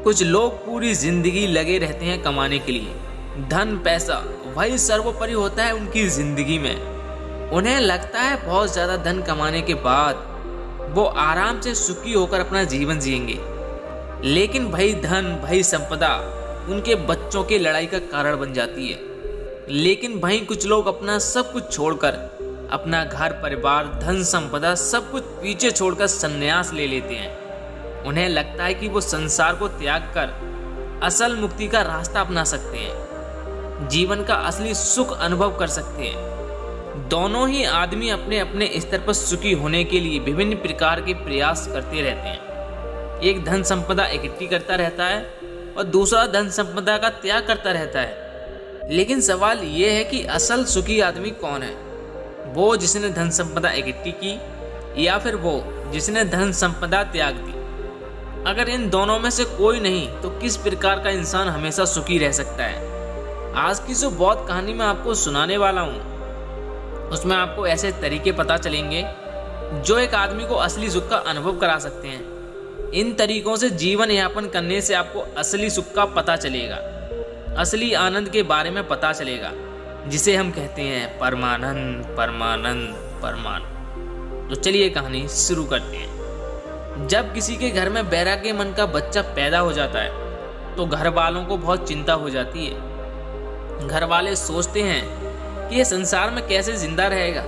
कुछ लोग पूरी जिंदगी लगे रहते हैं कमाने के लिए। धन पैसा वही सर्वोपरि होता है उनकी जिंदगी में। उन्हें लगता है बहुत ज्यादा धन कमाने के बाद वो आराम से सुखी होकर अपना जीवन जिएंगे। लेकिन भाई धन भाई संपदा उनके बच्चों की लड़ाई का कारण बन जाती है। लेकिन भाई कुछ लोग अपना सब कुछ छोड़कर, अपना घर परिवार धन संपदा सब कुछ पीछे छोड़कर संन्यास ले लेते हैं। उन्हें लगता है कि वो संसार को त्याग कर असल मुक्ति का रास्ता अपना सकते हैं, जीवन का असली सुख अनुभव कर सकते हैं। दोनों ही आदमी अपने अपने स्तर पर सुखी होने के लिए विभिन्न प्रकार के प्रयास करते रहते हैं। एक धन संपदा इकट्ठी करता रहता है और दूसरा धन संपदा का त्याग करता रहता है। लेकिन सवाल यह है कि असल सुखी आदमी कौन है? वो जिसने धन संपदा इकट्ठी की या फिर वो जिसने धन संपदा त्याग दी? अगर इन दोनों में से कोई नहीं तो किस प्रकार का इंसान हमेशा सुखी रह सकता है? आज की जो बौद्ध कहानी मैं आपको सुनाने वाला हूँ उसमें आपको ऐसे तरीके पता चलेंगे जो एक आदमी को असली सुख का अनुभव करा सकते हैं। इन तरीकों से जीवन यापन करने से आपको असली सुख का पता चलेगा, असली आनंद के बारे में पता चलेगा, जिसे हम कहते हैं परमानंद परमानंद परमानंद। तो चलिए कहानी शुरू करते हैं। जब किसी के घर में वैराग्य मन का बच्चा पैदा हो जाता है तो घर वालों को बहुत चिंता हो जाती है। घर वाले सोचते हैं कि ये संसार में कैसे जिंदा रहेगा,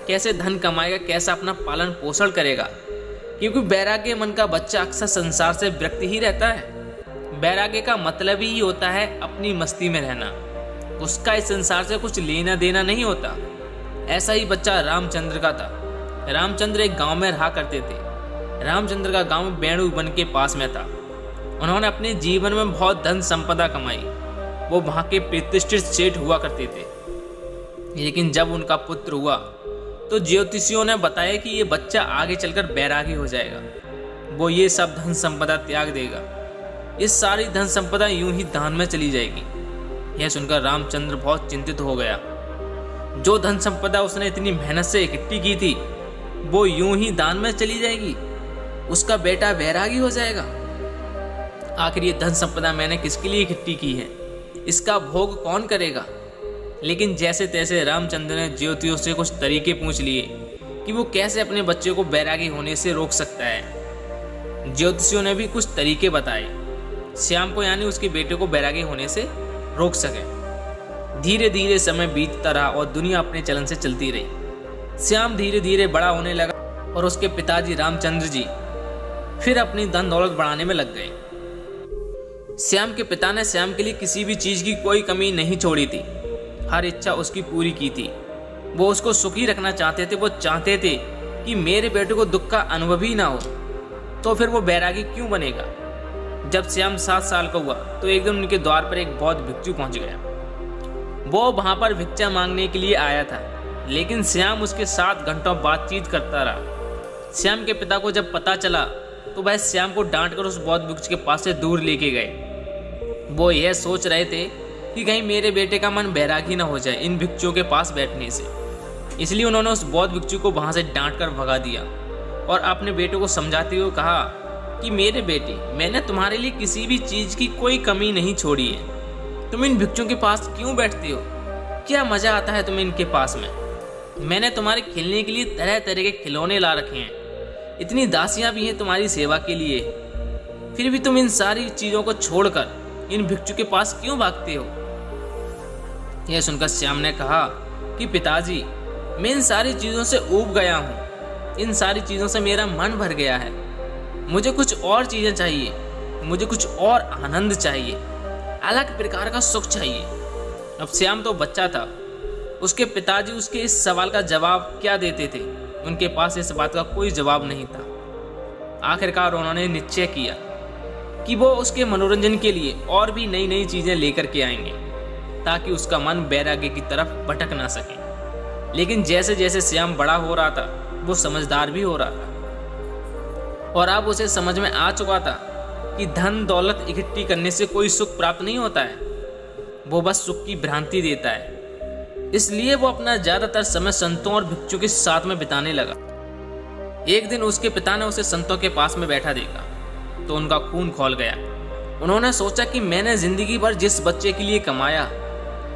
कैसे धन कमाएगा, कैसे अपना पालन पोषण करेगा, क्योंकि वैराग्य मन का बच्चा अक्सर संसार से विरक्त ही रहता है। वैराग्य का मतलब ही होता है अपनी मस्ती में रहना, उसका इस संसार से कुछ लेना देना नहीं होता। ऐसा ही बच्चा रामचंद्र का था। रामचंद्र एक गांव में रहा करते थे। रामचंद्र का गांव बेणु वन के पास में था। उन्होंने अपने जीवन में बहुत धन संपदा कमाई। वो वहां के प्रतिष्ठित सेठ हुआ करते थे। लेकिन जब उनका पुत्र हुआ तो ज्योतिषियों ने बताया कि ये बच्चा आगे चलकर बैरागी हो जाएगा, वो ये सब धन संपदा त्याग देगा, इस सारी धन संपदा यूं ही दान में चली जाएगी। यह सुनकर रामचंद्र बहुत चिंतित हो गया। जो धन संपदा उसने इतनी मेहनत से इकट्ठी की थी वो यूं ही दान में चली जाएगी, उसका बेटा बैरागी हो जाएगा। आखिर ये धन संपदा मैंने किसके लिए इकट्ठी की है, इसका भोग कौन करेगा? लेकिन जैसे तैसे रामचंद्र ने ज्योतिषियों से कुछ तरीके पूछ लिए कि वो कैसे अपने बच्चे को बैरागी होने से रोक सकता है। ज्योतिषियों ने भी कुछ तरीके बताए, श्याम को यानी उसके बेटे को बैरागी होने से रोक सके। धीरे धीरे समय बीतता रहा और दुनिया अपने चलन से चलती रही। श्याम धीरे धीरे बड़ा होने लगा और उसके पिताजी रामचंद्र जी फिर अपनी धन दौलत बढ़ाने में लग गए। श्याम के पिता ने श्याम के लिए किसी भी चीज की कोई कमी नहीं छोड़ी थी। हर इच्छा उसकी पूरी की थी। वो उसको सुखी रखना चाहते थे। वो चाहते थे कि मेरे बेटे को दुख का अनुभव ही ना हो, तो फिर वो बैरागी क्यों बनेगा? जब श्याम 7 साल का हुआ तो एक दिन उनके द्वार पर एक बौद्ध भिक्षु पहुंच गया। वो वहां पर भिक्षा मांगने के लिए आया था, लेकिन श्याम उसके साथ घंटों बातचीत करता रहा। श्याम के पिता को जब पता चला तो वह श्याम को डांटकर उस बौद्ध भिक्षु के पास से दूर लेके गए। वो यह सोच रहे थे कि कहीं मेरे बेटे का मन बैरागी ना हो जाए इन भिक्षुओं के पास बैठने से। इसलिए उन्होंने उस बौद्ध भिक्षु को वहां से डांट कर भगा दिया और अपने बेटे को समझाते हुए कहा कि मेरे बेटे, मैंने तुम्हारे लिए किसी भी चीज की कोई कमी नहीं छोड़ी है। तुम इन भिक्षुओं के पास क्यों बैठते हो? क्या मजा आता है तुम्हें इनके पास में? मैंने तुम्हारे खेलने के लिए तरह तरह के खिलौने ला रखे हैं, इतनी दासियां भी हैं तुम्हारी सेवा के लिए, फिर भी तुम इन सारी चीजों को छोड़कर इन भिक्षु के पास क्यों भागते हो? यह सुनकर श्याम ने कहा कि पिताजी, मैं इन सारी चीजों से ऊब गया हूँ, इन सारी चीजों से मेरा मन भर गया है, मुझे कुछ और चीजें चाहिए, मुझे कुछ और आनंद चाहिए, अलग प्रकार का सुख चाहिए। अब श्याम तो बच्चा था, उसके पिताजी उसके इस सवाल का जवाब क्या देते थे? उनके पास इस बात का कोई जवाब नहीं था। आखिरकार उन्होंने निश्चय किया कि वो उसके मनोरंजन के लिए और भी नई नई चीजें लेकर के आएंगे ताकि उसका मन बैरागी की तरफ भटक ना सके। लेकिन जैसे जैसे श्याम बड़ा हो रहा था वो समझदार भी हो रहा था और अब उसे समझ में आ चुका था कि धन दौलत इकट्ठी करने से कोई सुख प्राप्त नहीं होता है, वो बस सुख की भ्रांति देता है। इसलिए वो अपना ज्यादातर समय संतों और भिक्षु के साथ में बिताने लगा। एक दिन उसके पिता ने उसे संतों के पास में बैठा देखा तो उनका खून खौल गया। उन्होंने सोचा कि मैंने जिंदगी भर जिस बच्चे के लिए कमाया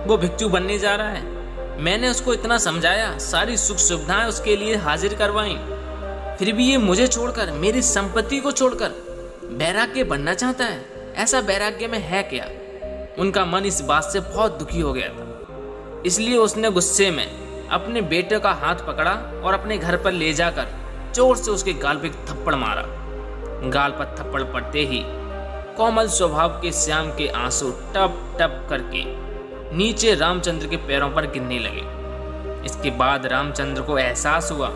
वो भिक्षु बनने जा रहा है। मैंने उसको इतना समझाया, सारी सुख सुविधाएं उसके लिए हाजिर करवाई, फिर भी ये मुझे छोड़कर, मेरी संपत्ति को छोड़कर वैराग्य बनना चाहता है। ऐसा वैराग्य में है क्या? उनका मन इस बात से बहुत दुखी हो गया था। इसलिए उसने गुस्से में अपने बेटे का हाथ पकड़ा और अपने घर पर ले जाकर जोर से उसके गाल पर थप्पड़ मारा। गाल पर थप्पड़ पड़ते ही कोमल स्वभाव के श्याम के आंसू टप टप करके नीचे रामचंद्र के पैरों पर गिरने लगे। इसके बाद रामचंद्र को एहसास हुआ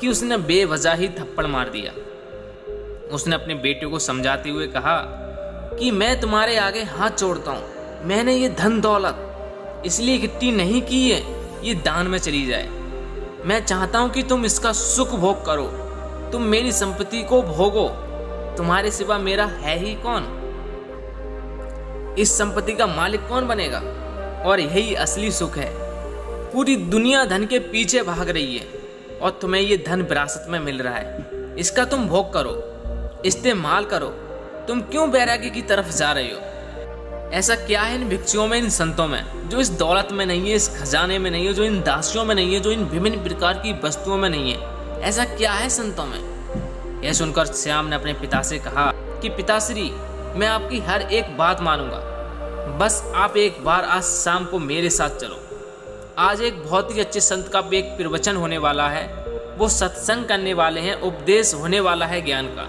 कि उसने बेवजह ही थप्पड़ मार दिया। उसने अपने बेटे को समझाते हुए कहा कि मैं तुम्हारे आगे हाथ जोड़ता हूँ, मैंने ये धन दौलत इसलिए इकट्ठी नहीं की है ये दान में चली जाए। मैं चाहता हूँ कि तुम इसका सुख भोग करो, तुम मेरी संपत्ति को भोगो, तुम्हारे सिवा मेरा है ही कौन? इस संपत्ति का मालिक कौन बनेगा? और यही असली सुख है। पूरी दुनिया धन के पीछे भाग रही है और तुम्हें ये धन विरासत में मिल रहा है, इसका तुम भोग करो, इस्तेमाल करो। तुम क्यों वैराग्य की तरफ जा रहे हो? ऐसा क्या है इन भिक्षुओं में, इन संतों में, जो इस दौलत में नहीं है, इस खजाने में नहीं है, जो इन दासियों में नहीं है, जो इन विभिन्न प्रकार की वस्तुओं में नहीं है? ऐसा क्या है संतों में? यह सुनकर श्याम ने अपने पिता से कहा कि पिताश्री, मैं आपकी हर एक बात मानूंगा, बस आप एक बार आज शाम को मेरे साथ चलो। आज एक बहुत ही अच्छे संत का एक प्रवचन होने वाला है, वो सत्संग करने वाले हैं, उपदेश होने वाला है ज्ञान का।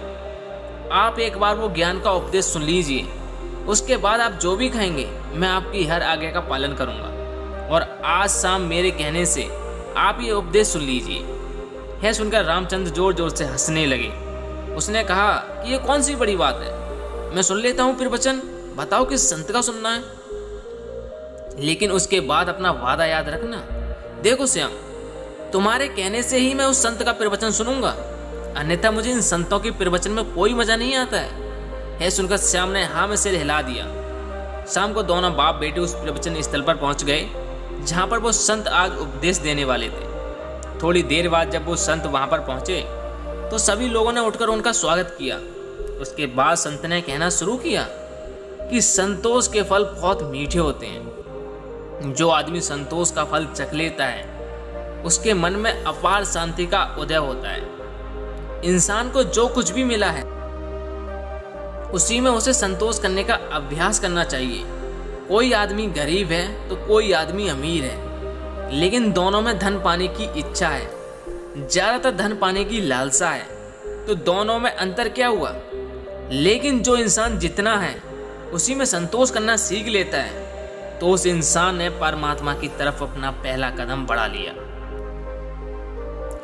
आप एक बार वो ज्ञान का उपदेश सुन लीजिए, उसके बाद आप जो भी कहेंगे मैं आपकी हर आज्ञा का पालन करूंगा। और आज शाम मेरे कहने से आप ये उपदेश सुन लीजिए। यह सुनकर रामचंद्र जोर जोर से हंसने लगे। उसने कहा कि ये कौन सी बड़ी बात है, मैं सुन लेता हूँ प्रवचन, बताओ किस संत का सुनना है। लेकिन उसके बाद अपना वादा याद रखना। देखो श्याम, तुम्हारे कहने से ही मैं उस संत का प्रवचन सुनूंगा, अन्यथा मुझे इन संतों के प्रवचन में कोई मजा नहीं आता है। यह सुनकर श्याम ने हाँ में सिर हिला दिया। शाम को दोनों बाप बेटे उस प्रवचन स्थल पर पहुंच गए जहां पर वो संत आज उपदेश देने वाले थे। थोड़ी देर बाद जब वो संत वहां पर पहुंचे तो सभी लोगों ने उठकर उनका स्वागत किया। उसके बाद संत ने कहना शुरू किया कि संतोष के फल बहुत मीठे होते हैं। जो आदमी संतोष का फल चख लेता है उसके मन में अपार शांति का उदय होता है। इंसान को जो कुछ भी मिला है उसी में उसे संतोष करने का अभ्यास करना चाहिए। कोई आदमी गरीब है तो कोई आदमी अमीर है, लेकिन दोनों में धन पाने की इच्छा है, ज्यादातर धन पाने की लालसा है, तो दोनों में अंतर क्या हुआ? लेकिन जो इंसान जितना है उसी में संतोष करना सीख लेता है तो उस इंसान ने परमात्मा की तरफ अपना पहला कदम बढ़ा लिया।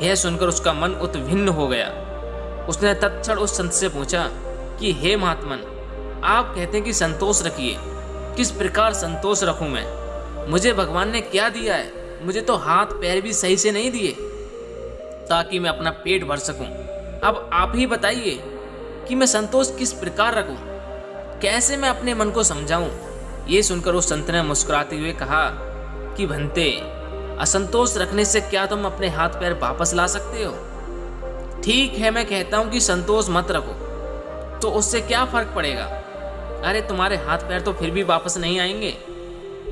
यह सुनकर उसका मन उत्भिन्न हो गया। उसने तत्क्षण उस संत से पूछा कि हे महात्मन, आप कहते हैं कि संतोष रखिए, किस प्रकार संतोष रखूं मैं? मुझे भगवान ने क्या दिया है? मुझे तो हाथ पैर भी सही से नहीं दिए ताकि मैं अपना पेट भर सकूं। अब आप ही बताइए कि मैं संतोष किस प्रकार रखूं, कैसे मैं अपने मन को समझाऊं? ये सुनकर उस संत ने मुस्कुराते हुए कहा कि भंते, असंतोष रखने से क्या तुम अपने हाथ पैर वापस ला सकते हो? ठीक है, मैं कहता हूं कि संतोष मत रखो, तो उससे क्या फर्क पड़ेगा? अरे तुम्हारे हाथ पैर तो फिर भी वापस नहीं आएंगे,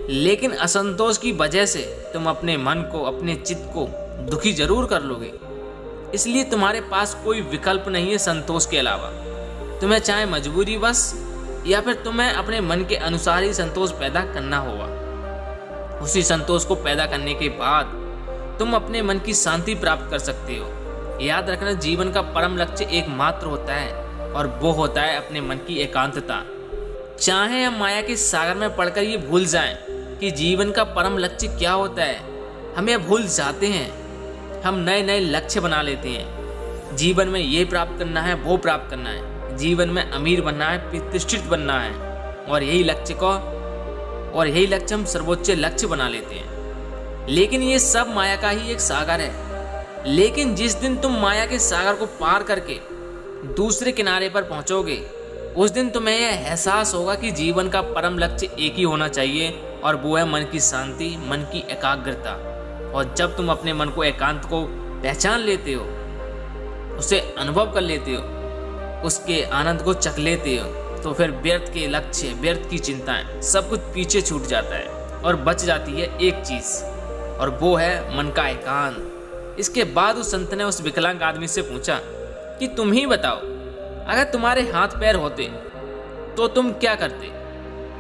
लेकिन असंतोष की वजह से तुम अपने मन को, अपने चित्त को दुखी जरूर कर लोगे। इसलिए तुम्हारे पास कोई विकल्प नहीं है संतोष के अलावा। तुम्हें चाहे मजबूरी बस या फिर तुम्हें अपने मन के अनुसार ही संतोष पैदा करना होगा। उसी संतोष को पैदा करने के बाद तुम अपने मन की शांति प्राप्त कर सकते हो। याद रखना, जीवन का परम लक्ष्य एकमात्र होता है और वो होता है अपने मन की एकांतता। चाहे हम माया के सागर में पड़कर ये भूल जाएं कि जीवन का परम लक्ष्य क्या होता है, हम यह भूल जाते हैं। हम नए नए लक्ष्य बना लेते हैं। जीवन में ये प्राप्त करना है, वो प्राप्त करना है, जीवन में अमीर बनना है, प्रतिष्ठित बनना है, और यही लक्ष्य हम सर्वोच्च लक्ष्य बना लेते हैं। लेकिन ये सब माया का ही एक सागर है। लेकिन जिस दिन तुम माया के सागर को पार करके दूसरे किनारे पर पहुंचोगे, उस दिन तुम्हें यह एहसास होगा कि जीवन का परम लक्ष्य एक ही होना चाहिए, और वो है मन की शांति, मन की एकाग्रता। और जब तुम अपने मन को, एकांत को पहचान लेते हो, उसे अनुभव कर लेते हो, उसके आनंद को चख लेते हो, तो फिर व्यर्थ के लक्ष्य, व्यर्थ की चिंताएं, सब कुछ पीछे छूट जाता है और बच जाती है एक चीज, और वो है मन का एकांत। इसके बाद उस संत ने उस विकलांग आदमी से पूछा कि तुम ही बताओ, अगर तुम्हारे हाथ पैर होते तो तुम क्या करते?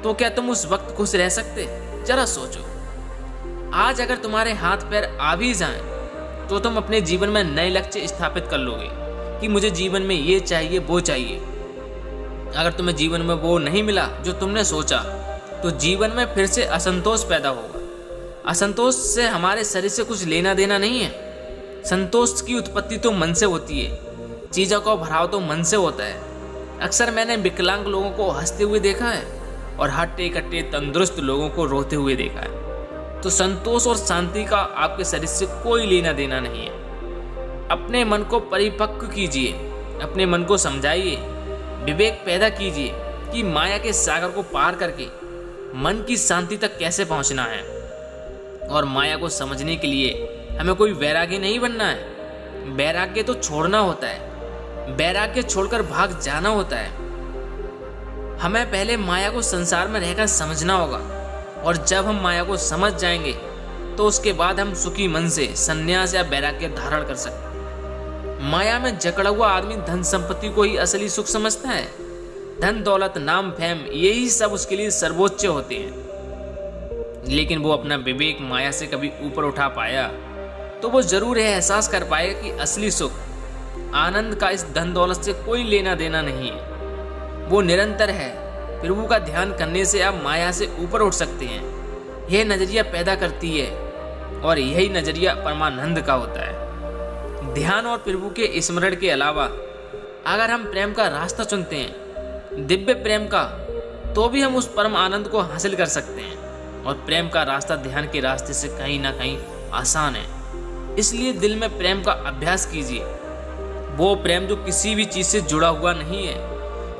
तो क्या तुम उस वक्त खुश रह सकते? जरा सोचो। आज अगर तुम्हारे हाथ पैर आ भी जाएं, तो तुम अपने जीवन में नए लक्ष्य स्थापित कर लोगे कि मुझे जीवन में ये चाहिए, वो चाहिए। अगर तुम्हें जीवन में वो नहीं मिला जो तुमने सोचा, तो जीवन में फिर से असंतोष पैदा होगा। असंतोष से हमारे शरीर से कुछ लेना देना नहीं है। संतोष की उत्पत्ति तो मन से होती है, चीज़ों का भराव तो मन से होता है। अक्सर मैंने विकलांग लोगों को हंसते हुए देखा है और हट्टे कट्टे तंदुरुस्त लोगों को रोते हुए देखा है। तो संतोष और शांति का आपके शरीर से कोई लेना देना नहीं है। अपने मन को परिपक्व कीजिए, अपने मन को समझाइए, विवेक पैदा कीजिए कि माया के सागर को पार करके मन की शांति तक कैसे पहुंचना है। और माया को समझने के लिए हमें कोई वैरागी नहीं बनना है। वैराग्य तो छोड़ना होता है, वैराग्य छोड़कर भाग जाना होता है। हमें पहले माया को संसार में रहकर समझना होगा, और जब हम माया को समझ जाएंगे तो उसके बाद हम सुखी मन से संन्यास या वैराग्य धारण कर सकते हैं। माया में जकड़ा हुआ आदमी धन संपत्ति को ही असली सुख समझता है। धन दौलत नाम फेम यही सब उसके लिए सर्वोच्च होते हैं। लेकिन वो अपना विवेक माया से कभी ऊपर उठा पाया तो वो जरूर यह एहसास कर पाएगा कि असली सुख, आनंद का इस धन दौलत से कोई लेना देना नहीं है। वो निरंतर है। प्रभु का ध्यान करने से आप माया से ऊपर उठ सकते हैं। यह नजरिया पैदा करती है, और यही नजरिया परमानंद का होता है। ध्यान और प्रभु के स्मरण के अलावा अगर हम प्रेम का रास्ता चुनते हैं, दिव्य प्रेम का, तो भी हम उस परम आनंद को हासिल कर सकते हैं। और प्रेम का रास्ता ध्यान के रास्ते से कहीं ना कहीं आसान है। इसलिए दिल में प्रेम का अभ्यास कीजिए। वो प्रेम जो किसी भी चीज से जुड़ा हुआ नहीं है,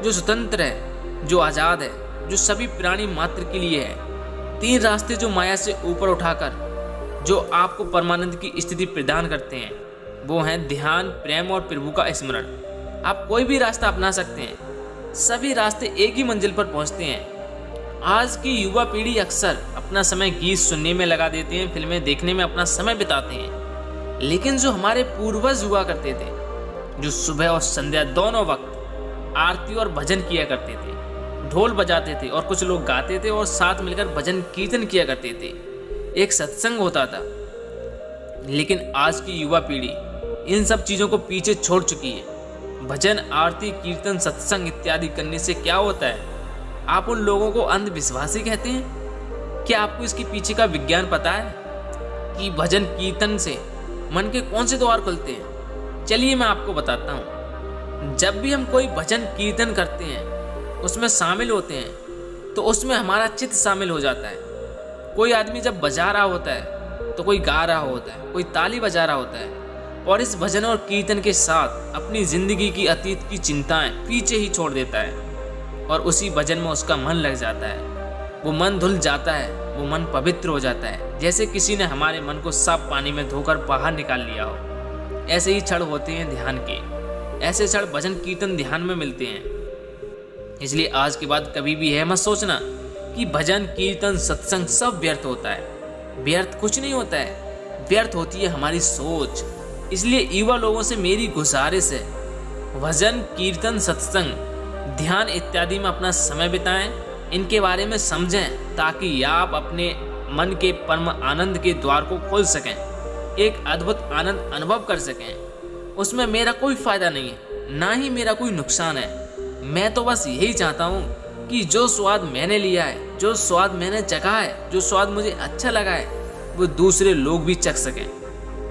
जो स्वतंत्र है, जो आजाद है, जो सभी प्राणी मात्र के लिए है। 3 रास्ते जो माया से ऊपर उठाकर जो आपको परमानंद की स्थिति प्रदान करते हैं, वो हैं ध्यान, प्रेम और प्रभु का स्मरण। आप कोई भी रास्ता अपना सकते हैं। सभी रास्ते एक ही मंजिल पर पहुंचते हैं। आज की युवा पीढ़ी अक्सर अपना समय गीत सुनने में लगा देते हैं, फिल्में देखने में अपना समय बिताते हैं। लेकिन जो हमारे पूर्वज हुआ करते थे, जो सुबह और संध्या दोनों वक्त आरती और भजन किया करते थे, ढोल बजाते थे और कुछ लोग गाते थे और साथ मिलकर भजन कीर्तन किया करते थे, एक सत्संग होता था। लेकिन आज की युवा पीढ़ी इन सब चीजों को पीछे छोड़ चुकी है। भजन, आरती, कीर्तन, सत्संग इत्यादि करने से क्या होता है? आप उन लोगों को अंधविश्वासी कहते हैं? क्या आपको इसके पीछे का विज्ञान पता है कि भजन कीर्तन से मन के कौन से द्वार खुलते हैं? चलिए मैं आपको बताता हूँ। जब भी हम कोई भजन कीर्तन करते हैं, उसमें शामिल होते हैं, तो उसमें हमारा चित्त शामिल हो जाता है। कोई आदमी जब बजा रहा होता है तो कोई गा रहा होता है, कोई ताली बजा रहा होता है, और इस भजन और कीर्तन के साथ अपनी जिंदगी की अतीत की चिंताएं पीछे ही छोड़ देता है, और उसी भजन में उसका मन लग जाता है। वो मन धुल जाता है, वो मन पवित्र हो जाता है, जैसे किसी ने हमारे मन को साफ पानी में धोकर बाहर निकाल लिया हो। ऐसे ही क्षण होते हैं ध्यान के। ऐसे क्षण भजन कीर्तन ध्यान में मिलते हैं। इसलिए आज के बाद कभी भी यह मत सोचना कि भजन कीर्तन सत्संग सब व्यर्थ होता है। व्यर्थ कुछ नहीं होता है, व्यर्थ होती है हमारी सोच। इसलिए युवा लोगों से मेरी गुजारिश है, भजन कीर्तन सत्संग ध्यान इत्यादि में अपना समय बिताएं, इनके बारे में समझें, ताकि आप अपने मन के परम आनंद के द्वार को खोल सकें, एक अद्भुत आनंद अनुभव कर सकें। उसमें मेरा कोई फायदा नहीं है, ना ही मेरा कोई नुकसान है। मैं तो बस यही चाहता हूँ कि जो स्वाद मैंने लिया है, जो स्वाद मैंने चखा है, जो स्वाद मुझे अच्छा लगा है, वो दूसरे लोग भी चख सकें,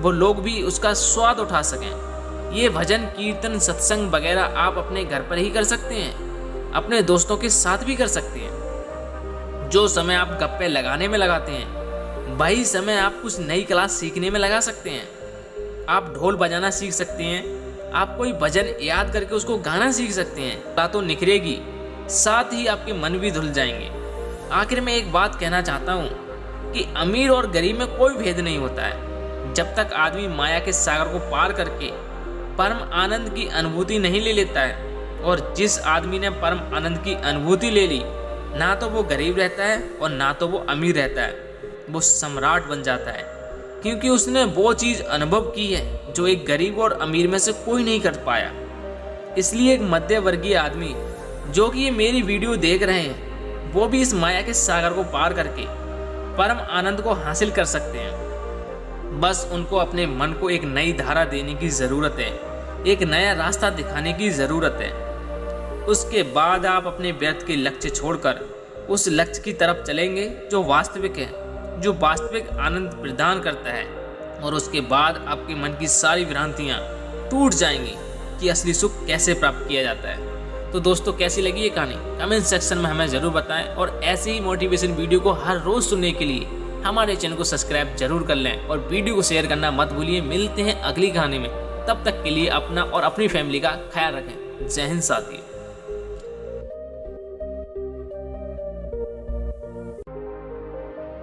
वो लोग भी उसका स्वाद उठा सकें। ये भजन कीर्तन सत्संग वगैरह आप अपने घर पर ही कर सकते हैं, अपने दोस्तों के साथ भी कर सकते हैं। जो समय आप गप्पे लगाने में लगाते हैं, वही समय आप कुछ नई क्लास सीखने में लगा सकते हैं। आप ढोल बजाना सीख सकते हैं, आप कोई भजन याद करके उसको गाना सीख सकते हैं। बातों निखरेगी, साथ ही आपके मन भी धुल जाएंगे। आखिर में एक बात कहना चाहता हूँ कि अमीर और गरीब में कोई भेद नहीं होता है। जब तक आदमी माया के सागर को पार करके परम आनंद की अनुभूति नहीं ले लेता है, और जिस आदमी ने परम आनंद की अनुभूति ले ली, ना तो वो गरीब रहता है और ना तो वो अमीर रहता है, वो सम्राट बन जाता है, क्योंकि उसने वो चीज़ अनुभव की है जो एक गरीब और अमीर में से कोई नहीं कर पाया। इसलिए एक मध्य वर्गीय आदमी जो कि ये मेरी वीडियो देख रहे हैं, वो भी इस माया के सागर को पार करके परम आनंद को हासिल कर सकते हैं। बस उनको अपने मन को एक नई धारा देने की ज़रूरत है, एक नया रास्ता दिखाने की ज़रूरत है। उसके बाद आप अपने व्यर्थ के लक्ष्य छोड़कर उस लक्ष्य की तरफ चलेंगे जो वास्तविक है, जो वास्तविक आनंद प्रदान करता है। और उसके बाद आपके मन की सारी भ्रांतियाँ टूट जाएंगी कि असली सुख कैसे प्राप्त किया जाता है। तो दोस्तों, कैसी लगी ये कहानी कमेंट सेक्शन में हमें ज़रूर बताएं, और ऐसे ही मोटिवेशन वीडियो को हर रोज़ सुनने के लिए हमारे चैनल को सब्सक्राइब जरूर कर लें और वीडियो को शेयर करना मत भूलिए। मिलते हैं अगली कहानी में, तब तक के लिए अपना और अपनी फैमिली का ख्याल रखें। जय हिंद साथियों।